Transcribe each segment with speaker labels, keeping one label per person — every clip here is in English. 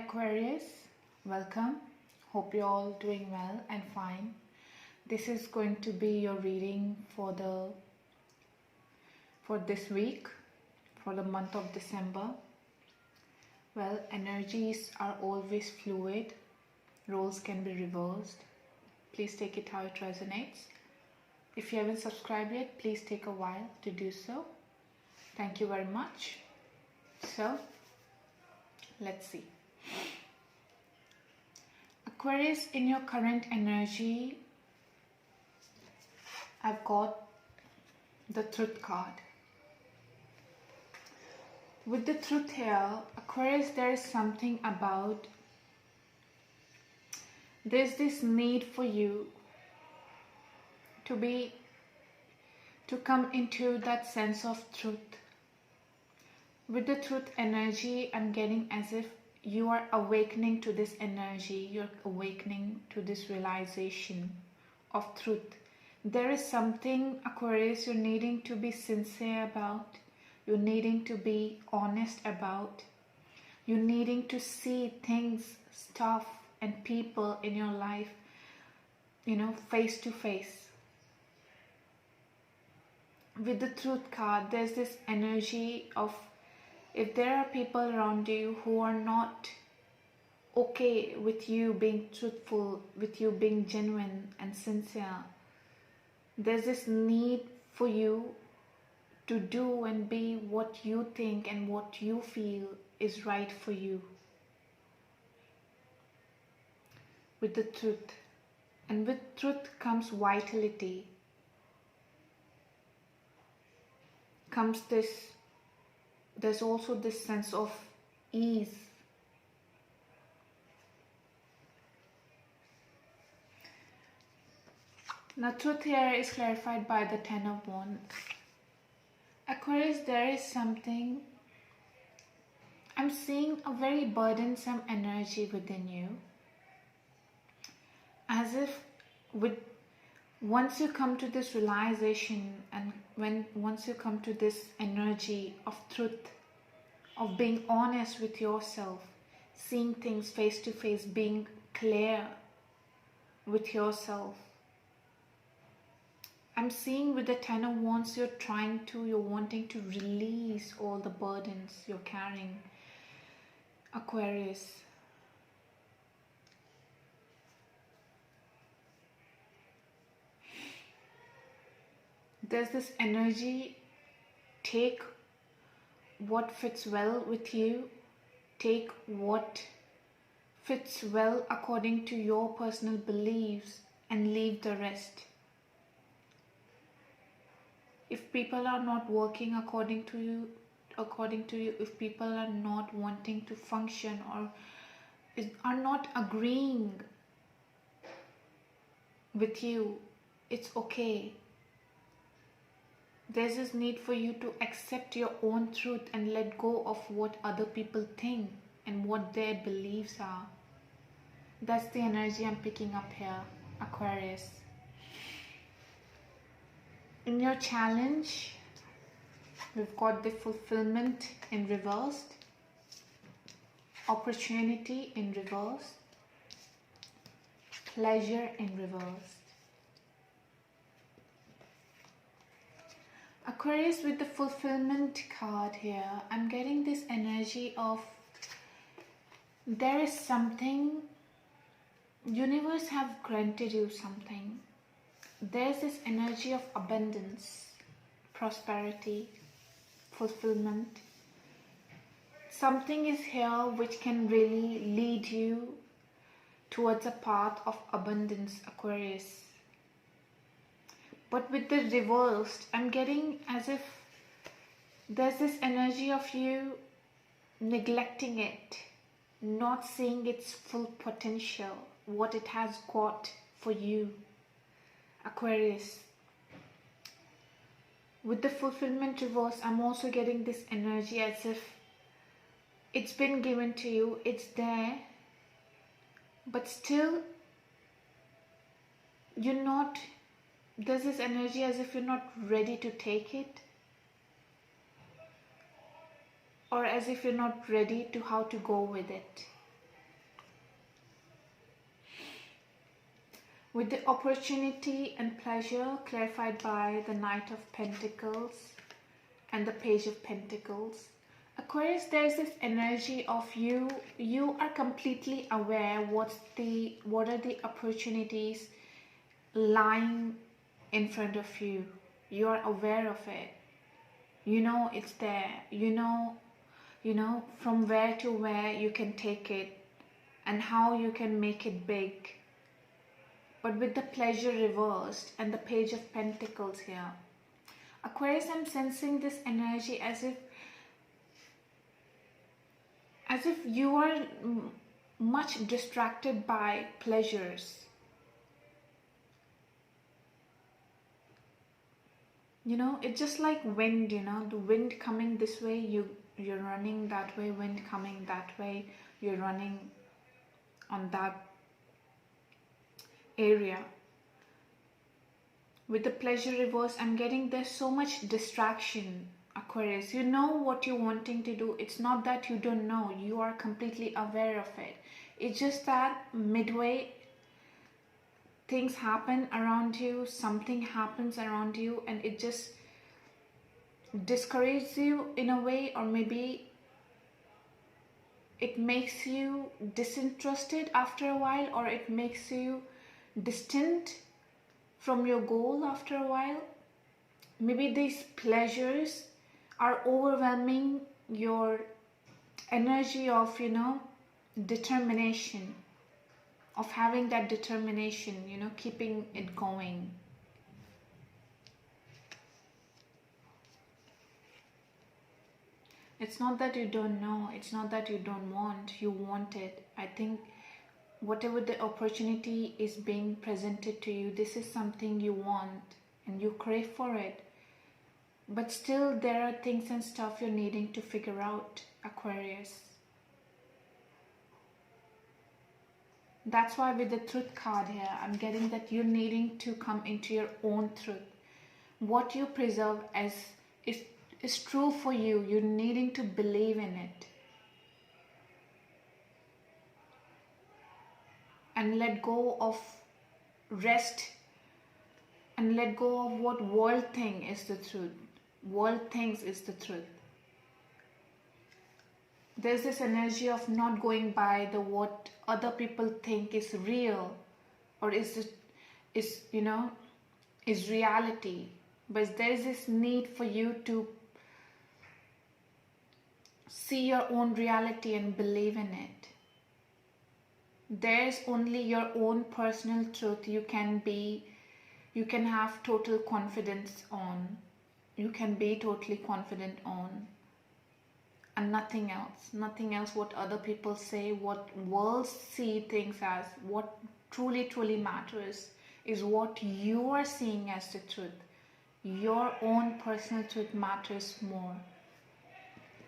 Speaker 1: Aquarius, welcome. Hope you're all doing well and fine. This is going to be your reading for this week, for the month of December. Well, energies are always fluid. Roles can be reversed. Please take it how it resonates. If you haven't subscribed yet, please take a while to do so. Thank you very much. So, let's see. Aquarius, in your current energy, I've got the Truth card. With the Truth here, Aquarius, there is something about, there's this need for you to come into that sense of truth. With the Truth energy, I'm getting as if you are awakening to this energy, you're awakening to this realization of truth. There is something, Aquarius, you're needing to be sincere about, you're needing to be honest about, you're needing to see things, stuff and people in your life, face to face. With the Truth card, there's this energy of, if there are people around you who are not okay with you being truthful, with you being genuine and sincere, there's this need for you to do and be what you think and what you feel is right for you. With the Truth. And with Truth comes vitality. There's also this sense of ease. Now, Truth here is clarified by the Ten of Wands. Aquarius, there is something, I'm seeing a very burdensome energy within you. As if once you come to this realization and once you come to this energy of truth, of being honest with yourself, seeing things face to face, being clear with yourself, I'm seeing with the Ten of Wands, you're wanting to release all the burdens you're carrying, Aquarius. There's this energy, take what fits well with you, take what fits well according to your personal beliefs and leave the rest. If people are not working according to you, if people are not wanting to function or are not agreeing with you, it's okay. There's this need for you to accept your own truth and let go of what other people think and what their beliefs are. That's the energy I'm picking up here, Aquarius. In your challenge, we've got the fulfillment in reversed, opportunity in reversed, pleasure in reversed. Aquarius, with the fulfillment card here, I'm getting this energy of, there is something, universe have granted you something. There's this energy of abundance, prosperity, fulfillment. Something is here which can really lead you towards a path of abundance, Aquarius. But with the reversed, I'm getting as if there's this energy of you neglecting it, not seeing its full potential, what it has got for you, Aquarius. With the fulfillment reverse, I'm also getting this energy as if it's been given to you, it's there, but still there's this energy as if you're not ready to take it, or as if you're not ready to how to go with it. with the opportunity and pleasure clarified by the Knight of Pentacles and the Page of Pentacles. Aquarius, there's this energy of you are completely aware what are the opportunities lying in front of you. You are aware of it. You know it's there. You know from where to where you can take it and how you can make it big. But with the pleasure reversed and the Page of Pentacles here, Aquarius, I'm sensing this energy as if you are much distracted by pleasures. You know, it's just like wind, you know, the wind coming this way, you're running that way, wind coming that way, you're running on that area. With the pleasure reverse, I'm getting there's so much distraction, Aquarius. You know what you're wanting to do. It's not that you don't know, you are completely aware of it. It's just that midway things happen around you, something happens around you, and it just discourages you in a way, or maybe it makes you disinterested after a while, or it makes you distant from your goal after a while. Maybe these pleasures are overwhelming your energy of, you know, determination, of having that determination, you know, keeping it going. It's not that you don't know, it's not that you don't want, you want it. I think whatever the opportunity is being presented to you, this is something you want and you crave for it. But still there are things and stuff you're needing to figure out, Aquarius. That's why with the Truth card here, I'm getting that you're needing to come into your own truth. What you preserve as is true for you. You're needing to believe in it. And let go of rest and let go of what world thing is the truth. World things is the truth. There's this energy of not going by the what other people think is real or is reality. But there's this need for you to see your own reality and believe in it. There's only your own personal truth you can have total confidence on. You can be totally confident on. And nothing else what other people say, what worlds see things as. What truly matters is what you are seeing as the truth. Your own personal truth matters more.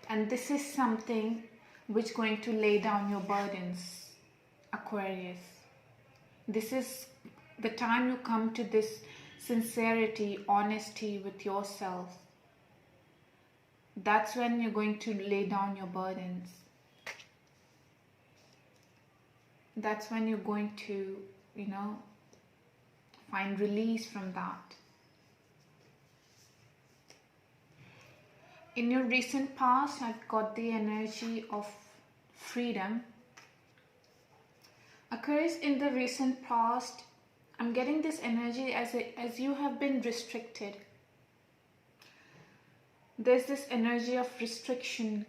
Speaker 1: And this is something which is going to lay down your burdens, Aquarius. This is the time you come to this sincerity, honesty with yourself. That's when you're going to lay down your burdens. That's when you're going to, find release from that. In your recent past, I've got the energy of freedom. Aquarius, in the recent past, I'm getting this energy as you have been restricted. There's this energy of restriction.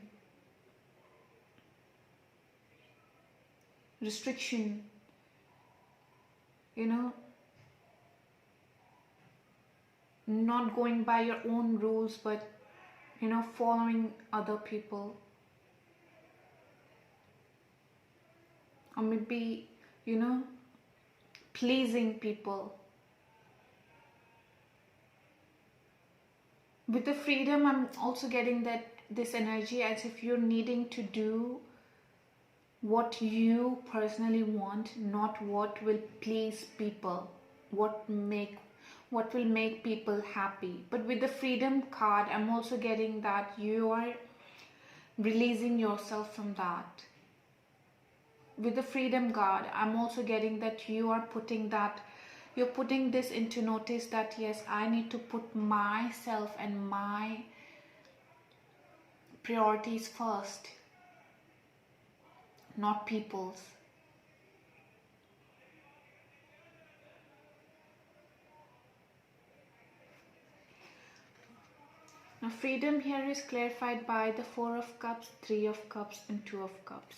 Speaker 1: Not going by your own rules, but following other people, or maybe pleasing people. With the freedom, I'm also getting that this energy as if you're needing to do what you personally want, not what will please people, what will make people happy. But with the freedom card, I'm also getting that you are releasing yourself from that. With the freedom card, I'm also getting that you are putting that You're putting this into notice that yes, I need to put myself and my priorities first, not people's. Now freedom here is clarified by the 4 of Cups, 3 of Cups and 2 of Cups.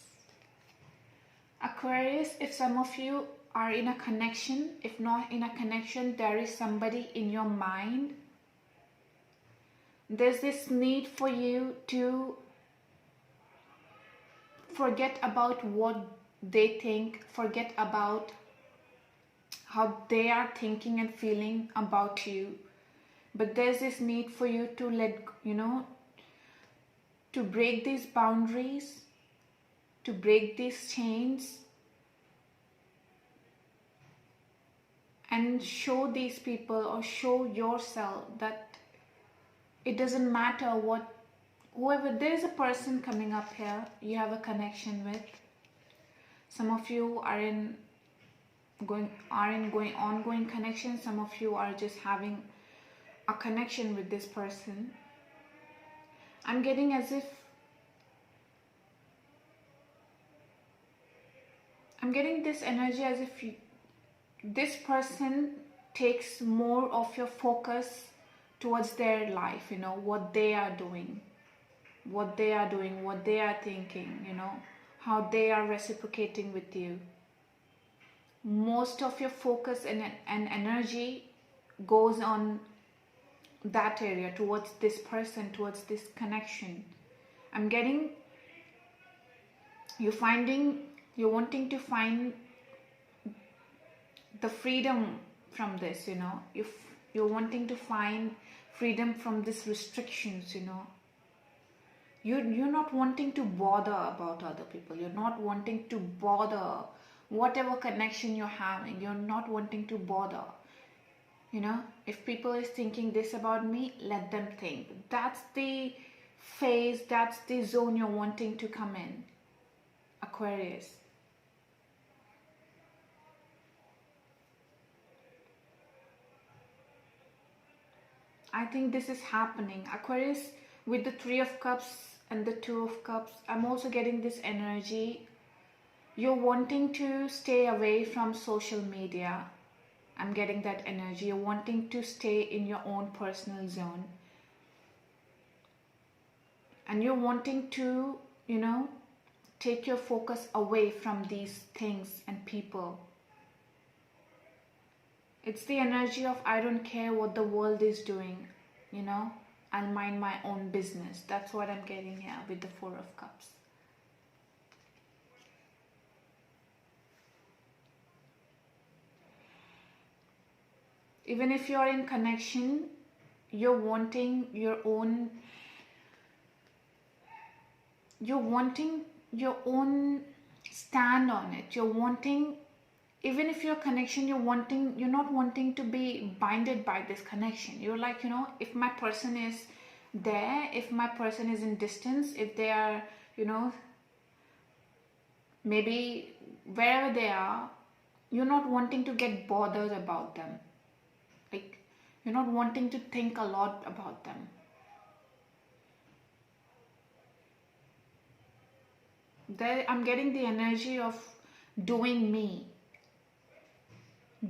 Speaker 1: Aquarius, if some of you are in a connection, if not in a connection, there is somebody in your mind. There's this need for you to forget about what they think, forget about how they are thinking and feeling about you. But there's this need for you to to break these boundaries, to break these chains, and show these people or show yourself that it doesn't matter what, whoever, there's a person coming up here you have a connection with. Some of you are in ongoing connection. Some of you are just having a connection with this person. I'm getting as if I'm getting this energy as if this person takes more of your focus towards their life, what they are doing, what they are thinking, how they are reciprocating with you. Most of your focus and energy goes on that area, towards this person, towards this connection. I'm getting you're wanting to find the freedom from this, you're wanting to find freedom from these restrictions, you're not wanting to bother about other people, you're not wanting to bother whatever connection you're having, you're not wanting to bother. If people is thinking this about me, let them think. That's the phase, that's the zone you're wanting to come in, Aquarius. I think this is happening. Aquarius, with the 3 of Cups and the 2 of Cups, I'm also getting this energy. You're wanting to stay away from social media. I'm getting that energy. You're wanting to stay in your own personal zone. And you're wanting to, take your focus away from these things and people. It's the energy of I don't care what the world is doing, I'll mind my own business. That's what I'm getting here with the 4 of Cups. Even if you're in connection, you're wanting your own stand on it. You're wanting, even if your connection, you're not wanting to be binded by this connection. You're like, if my person is there, if my person is in distance, if they are, maybe wherever they are, you're not wanting to get bothered about them. Like, you're not wanting to think a lot about them. I'm getting the energy of doing me,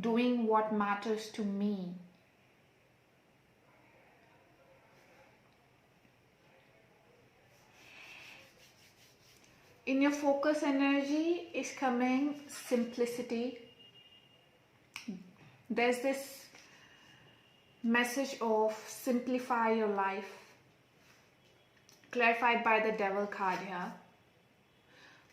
Speaker 1: doing what matters to me. In your focus energy is coming simplicity. There's this message of simplify your life, clarified by the Devil card here.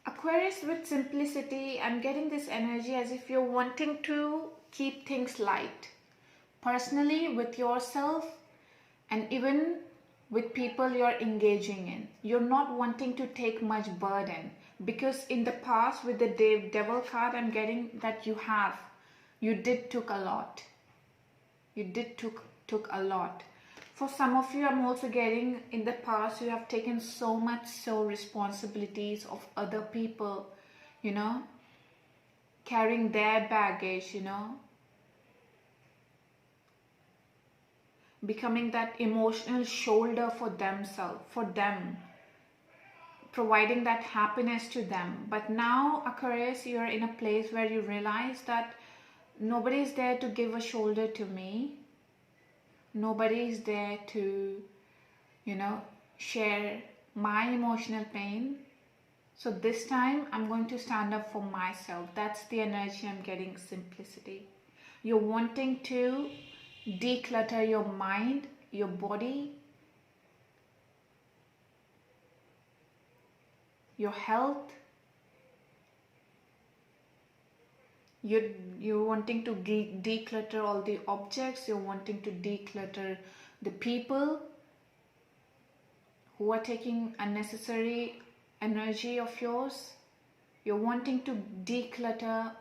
Speaker 1: Aquarius, with simplicity, I'm getting this energy as if you're wanting to keep things light, personally, with yourself, and even with people you're engaging in. You're not wanting to take much burden, because in the past with the Devil card, I'm getting that you did took a lot. You did took a lot. For some of you, I'm also getting in the past you have taken so much responsibilities of other people, carrying their baggage, becoming that emotional shoulder for themselves, for them, providing that happiness to them. But now, Aquarius, you're in a place where you realize that nobody is there to give a shoulder to me. Nobody is there to, share my emotional pain. So this time I'm going to stand up for myself. That's the energy I'm getting, simplicity. You're wanting to declutter your mind, your body, your health. You're wanting to declutter all the objects. You're wanting to declutter the people who are taking unnecessary energy of yours. You're wanting to declutter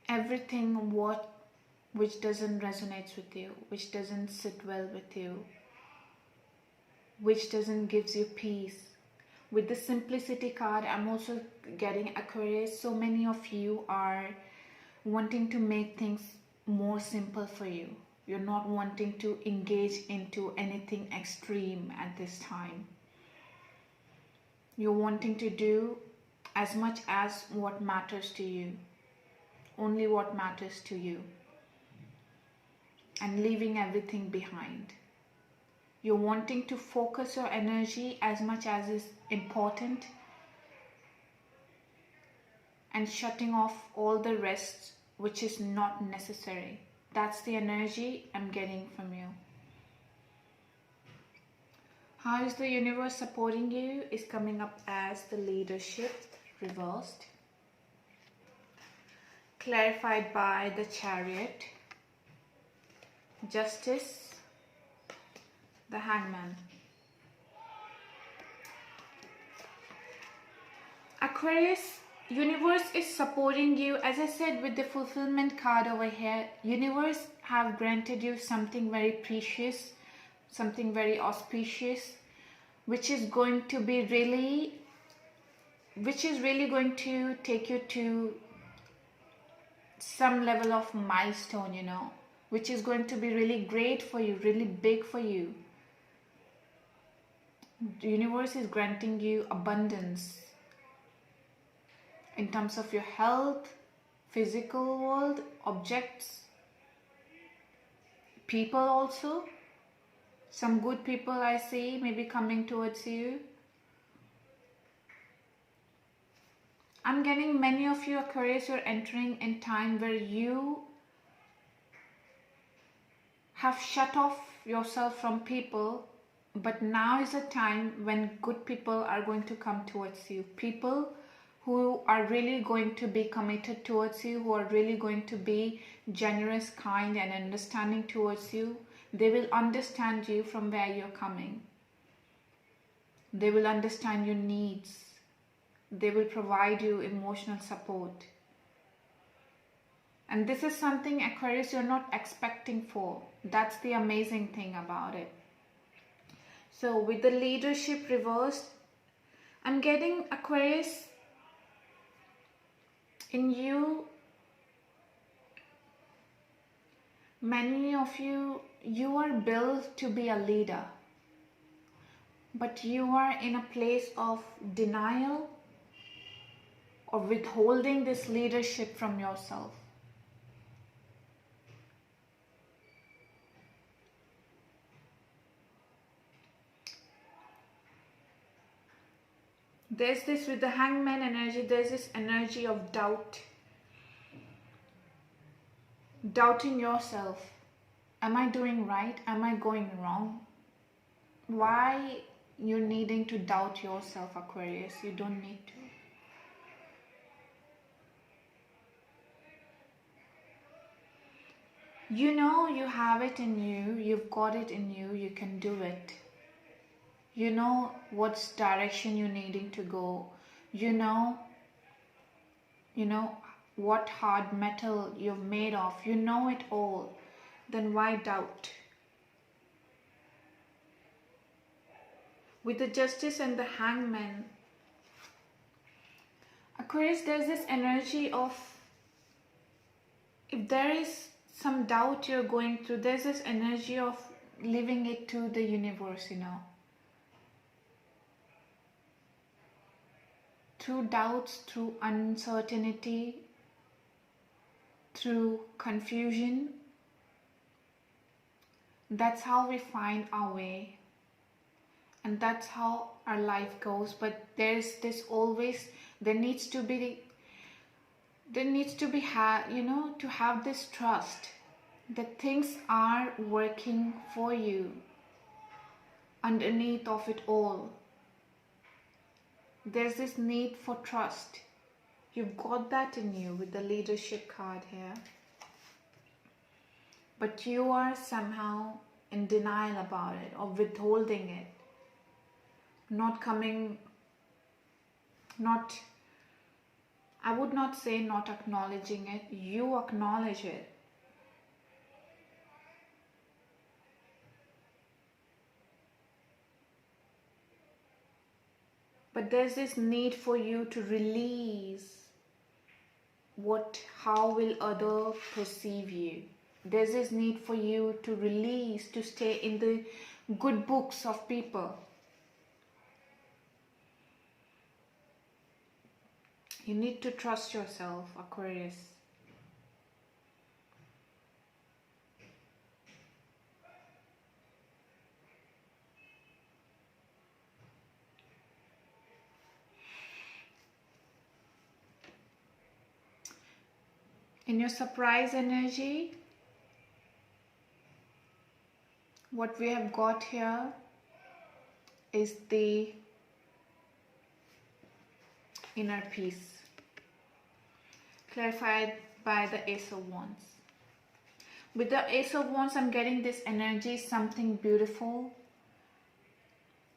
Speaker 1: everything which doesn't resonate with you, which doesn't sit well with you, which doesn't gives you peace. With the simplicity card, I'm also getting, Aquarius, so many of you are wanting to make things more simple for you. You're not wanting to engage into anything extreme at this time. You're wanting to do as much as what matters to you. Only what matters to you. And leaving everything behind. You're wanting to focus your energy as much as is important. And shutting off all the rest which is not necessary. That's the energy I'm getting from you. How is the universe supporting you? Is coming up as the leadership reversed. Clarified by the Chariot. Justice. The Hangman. Aquarius, universe is supporting you. As I said, with the fulfillment card over here, universe have granted you something very precious, something very auspicious, which is going to be really going to take you to some level of milestone, which is going to be really great for you, really big for you. The universe is granting you abundance in terms of your health, physical world, objects, people also. Some good people I see maybe coming towards you. I'm getting many of you, Aquarius, you're entering in time where you have shut off yourself from people, but now is a time when good people are going to come towards you. People who are really going to be committed towards you, who are really going to be generous, kind and understanding towards you. They will understand you from where you're coming. They will understand your needs. They will provide you emotional support. And this is something, Aquarius, you're not expecting for. That's the amazing thing about it. So with the leadership reversed, I'm getting, Aquarius, in you, many of you, you are built to be a leader. But you are in a place of denial or withholding this leadership from yourself. There's this, with the Hangman energy, there's this energy of doubt. Doubting yourself. Am I doing right? Am I going wrong? Why you're needing to doubt yourself, Aquarius? You don't need to. You know you have it in you. You've got it in you. You can do it. You know what direction you're needing to go. You know what hard metal you're made of. You know it all. Then why doubt? With the Justice and the Hangman, Aquarius, there's this energy of if there is some doubt you're going through, there's this energy of leaving it to the universe, you know. Through doubts, through uncertainty, through confusion, that's how we find our way. And that's how our life goes. But there's this always, there needs to be, you know, to have this trust that things are working for you underneath of it all. There's this need for trust. You've got that in you with the leadership card here. But you are somehow in denial about it or withholding it. I would not say not acknowledging it. You acknowledge it. But there's this need for you to release how will others perceive you. There's this need for you to release, to stay in the good books of people. You need to trust yourself, Aquarius. In your surprise energy, what we have got here is the inner peace, clarified by the Ace of Wands. With the Ace of Wands, I'm getting this energy, something beautiful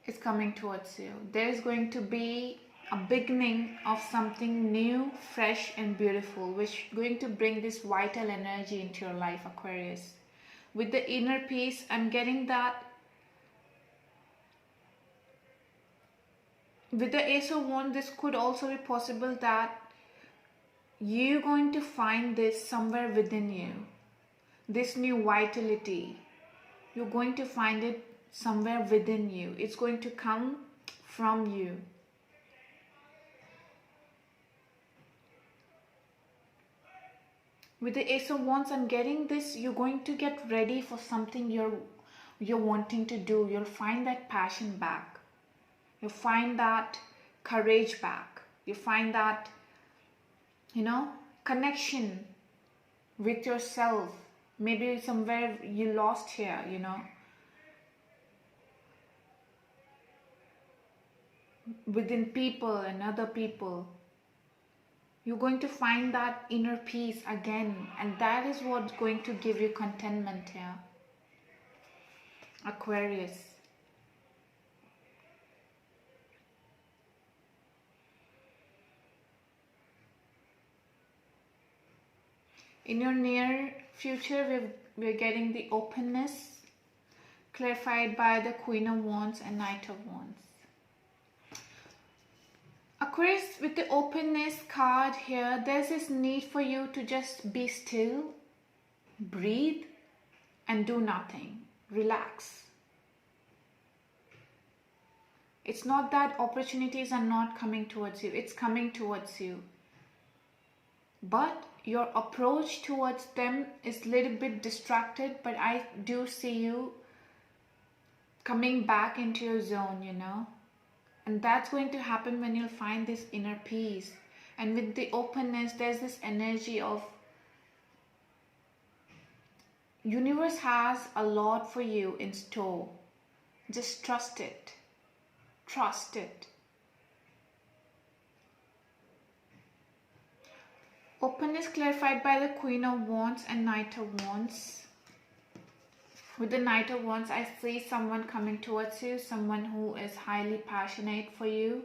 Speaker 1: is coming towards you. There is going to be a beginning of something new, fresh and beautiful, which is going to bring this vital energy into your life, Aquarius. With the inner peace, I'm getting that. With the Ace of Wands, this could also be possible that you're going to find this somewhere within you. This new vitality, you're going to find it somewhere within you. It's going to come from you. With the Ace of Wands, I'm getting this, you're going to get ready for something you're wanting to do. You'll find that passion back. You'll find that courage back. You find that, you know, connection with yourself. Maybe somewhere you lost here, you know. Within people and other people. You're going to find that inner peace again, and that is what's going to give you contentment here, Aquarius. In your near future, we're getting the openness, clarified by the Queen of Wands and Knight of Wands. Aquarius, with the openness card here, there's this need for you to just be still, breathe, and do nothing. Relax. It's not that opportunities are not coming towards you. It's coming towards you. But your approach towards them is a little bit distracted, but I do see you coming back into your zone, you know. And that's going to happen when you'll find this inner peace. And with the openness, there's this energy of universe has a lot for you in store. Just trust it. Trust it. Openness clarified by the Queen of Wands and Knight of Wands. With the Knight of Wands, I see someone coming towards you, someone who is highly passionate for you,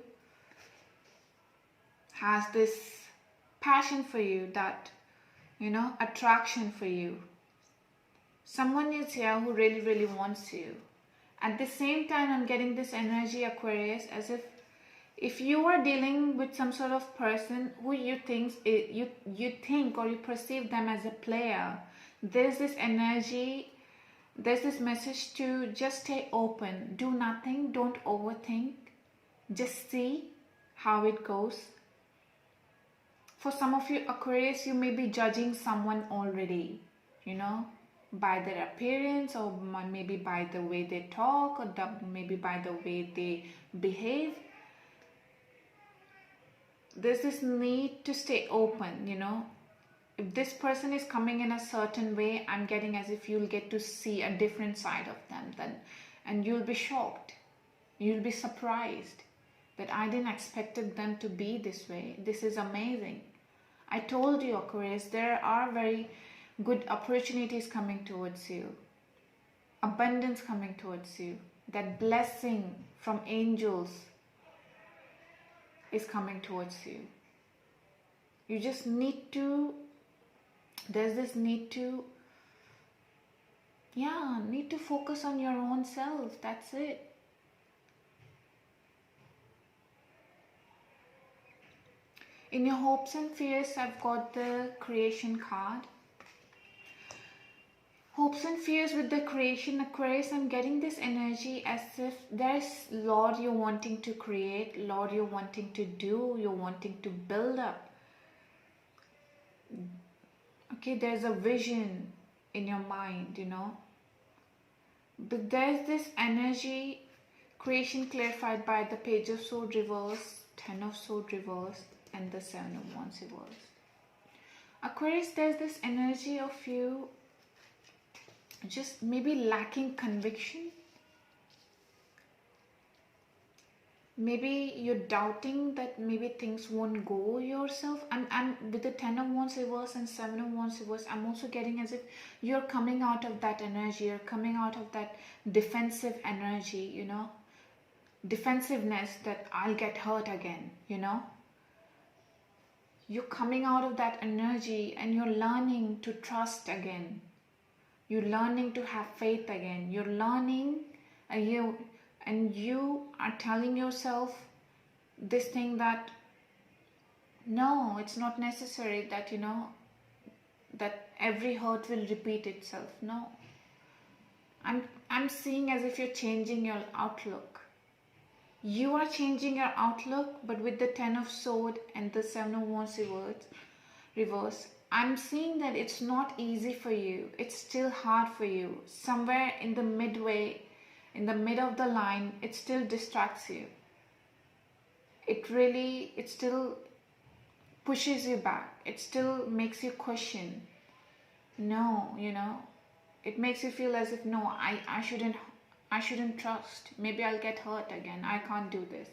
Speaker 1: has this passion for you, that, you know, attraction for you. Someone is here who really, really wants you. At the same time, I'm getting this energy, Aquarius, as if If you are dealing with some sort of person who you think or you perceive them as a player, there's this energy, there's this message to just stay open, do nothing, don't overthink, just see how it goes. For some of you Aquarius, you may be judging someone already, by their appearance, or maybe by the way they talk, or maybe by the way they behave. There's this need to stay open, If this person is coming in a certain way, I'm getting as if you'll get to see a different side of them then, and you'll be shocked. You'll be surprised that I didn't expect them to be this way. This is amazing. I told you, Aquarius, there are very good opportunities coming towards you. Abundance coming towards you. That blessing from angels is coming towards you. You just need to, there's this need to focus on your own self. That's it. In your hopes and fears, I've got the creation card. Hopes and fears with the creation, Aquarius, I'm getting this energy as if there's Lord you're wanting to create, Lord you're wanting to do, you're wanting to build up. Okay, there's a vision in your mind, But there's this energy, creation clarified by the Page of Swords reverse, 10 of Swords reverse, and the 7 of Wands reverse. Aquarius, there's this energy of you just maybe lacking conviction. Maybe you're doubting that maybe things won't go yourself. And with the 10 of Wands reverse and 7 of Wands reverse, I'm also getting as if you're coming out of that energy. You're coming out of that defensive energy, defensiveness that I'll get hurt again, You're coming out of that energy and you're learning to trust again. You're learning to have faith again. You're learning, and you are telling yourself this thing that no, it's not necessary that, that every hurt will repeat itself. No. I'm seeing as if you're changing your outlook. You are changing your outlook, but with the 10 of Swords and the 7 of Wands reverse, I'm seeing that it's not easy for you. It's still hard for you. Somewhere in the midway, in the mid of the line, it still distracts you. It still pushes you back. It still makes you question. No, it makes you feel as if, no, I shouldn't trust. Maybe I'll get hurt again. I can't do this.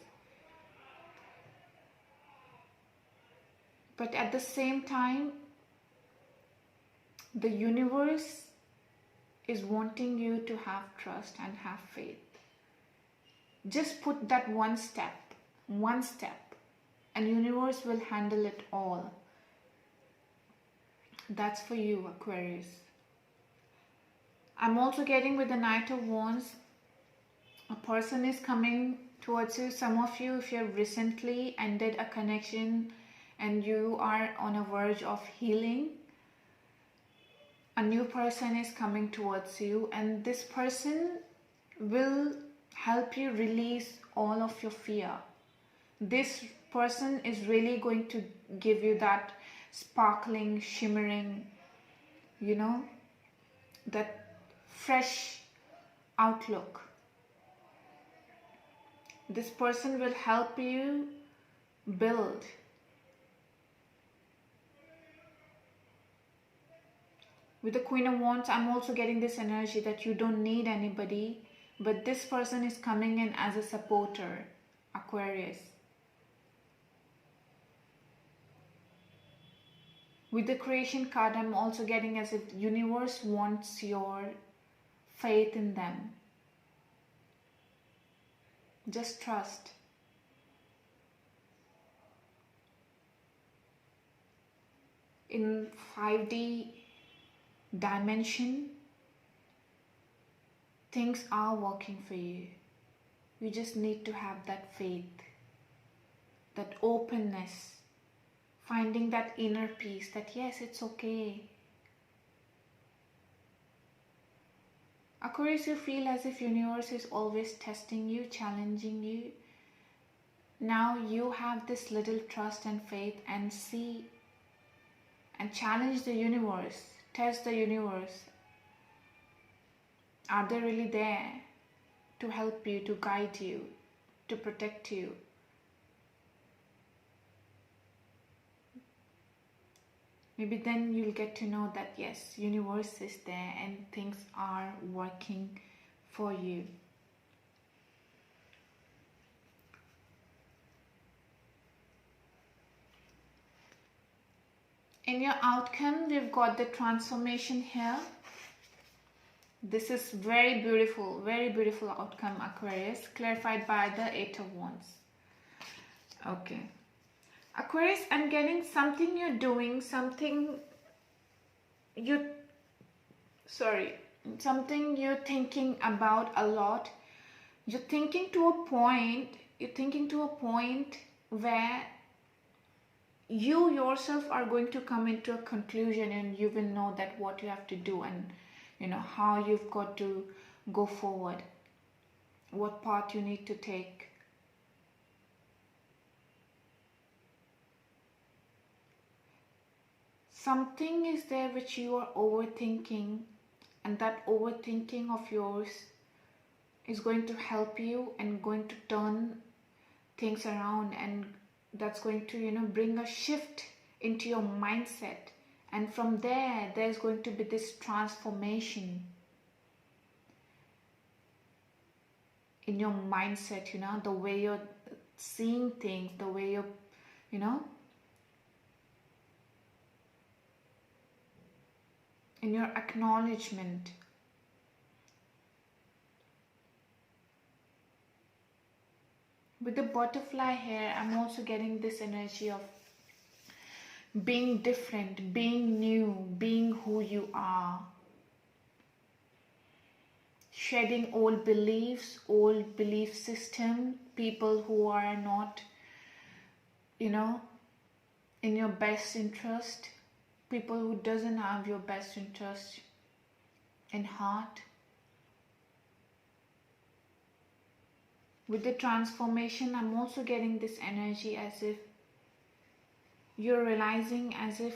Speaker 1: But at the same time, the universe is wanting you to have trust and have faith. Just put that one step, and universe will handle it all. That's for you, Aquarius. I'm also getting with the Knight of Wands, a person is coming towards you. Some of you, if you have recently ended a connection and you are on a verge of healing, a new person is coming towards you, and this person will help you release all of your fear. This person is really going to give you that sparkling, shimmering, that fresh outlook. This person will help you build. With the Queen of Wands, I'm also getting this energy that you don't need anybody, but this person is coming in as a supporter, Aquarius. With the creation card, I'm also getting as if the universe wants your faith in them. Just trust. In 5D dimension, things are working for you. You just need to have that faith. that openness, finding that inner peace that yes, it's okay. Aquarius, you feel as if universe is always testing you, challenging you. Now you have this little trust and faith, and see and challenge the universe, test the universe. Are they really there to help you, to guide you, to protect you? Maybe then you'll get to know that yes, universe is there and things are working for you. In your outcome, we've got the transformation here. This is very beautiful outcome, Aquarius, clarified by the Eight of Wands. Okay. Aquarius, I'm getting something you're doing, something you're thinking about a lot. You're thinking to a point where you yourself are going to come into a conclusion, and you will know that what you have to do, and how you've got to go forward, what path you need to take. Something is there which you are overthinking, and that overthinking of yours is going to help you and going to turn things around, and that's going to bring a shift into your mindset, and from there's going to be this transformation in your mindset, the way you're seeing things, the way you're in your acknowledgement. With the butterfly here, I'm also getting this energy of being different, being new, being who you are. Shedding old beliefs, old belief system, people who are not, in your best interest, people who doesn't have your best interest in heart. With the transformation, I'm also getting this energy as if you're realizing as if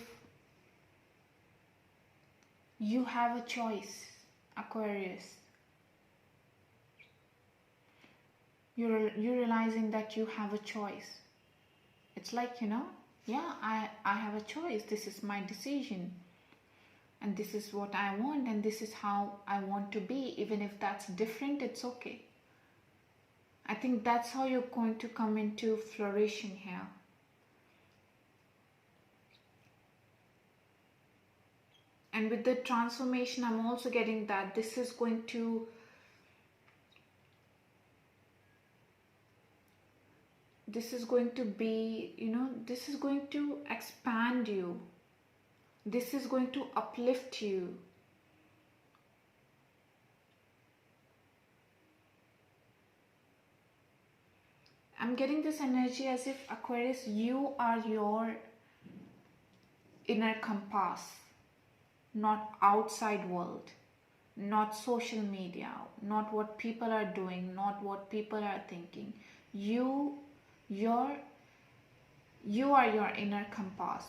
Speaker 1: you have a choice, Aquarius. You're realizing that you have a choice. It's like, I have a choice. This is my decision. And this is what I want, and this is how I want to be. Even if that's different, it's okay. I think that's how you're going to come into flourishing here. And with the transformation, I'm also getting that this is going to be, this is going to expand you. This is going to uplift you. I'm getting this energy as if, Aquarius, you are your inner compass, not outside world, not social media, not what people are doing, not what people are thinking. You are your inner compass,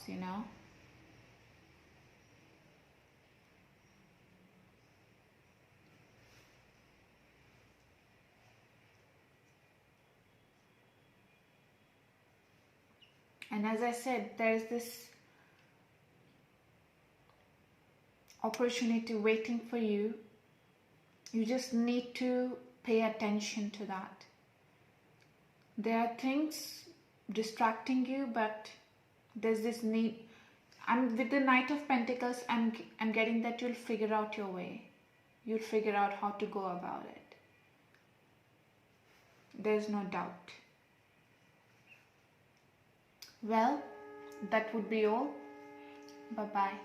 Speaker 1: And as I said, there's this opportunity waiting for you. You just need to pay attention to that. There are things distracting you, but there's this need. With the Knight of Pentacles, I'm getting that you'll figure out your way. You'll figure out how to go about it. There's no doubt. Well, that would be all. Bye-bye.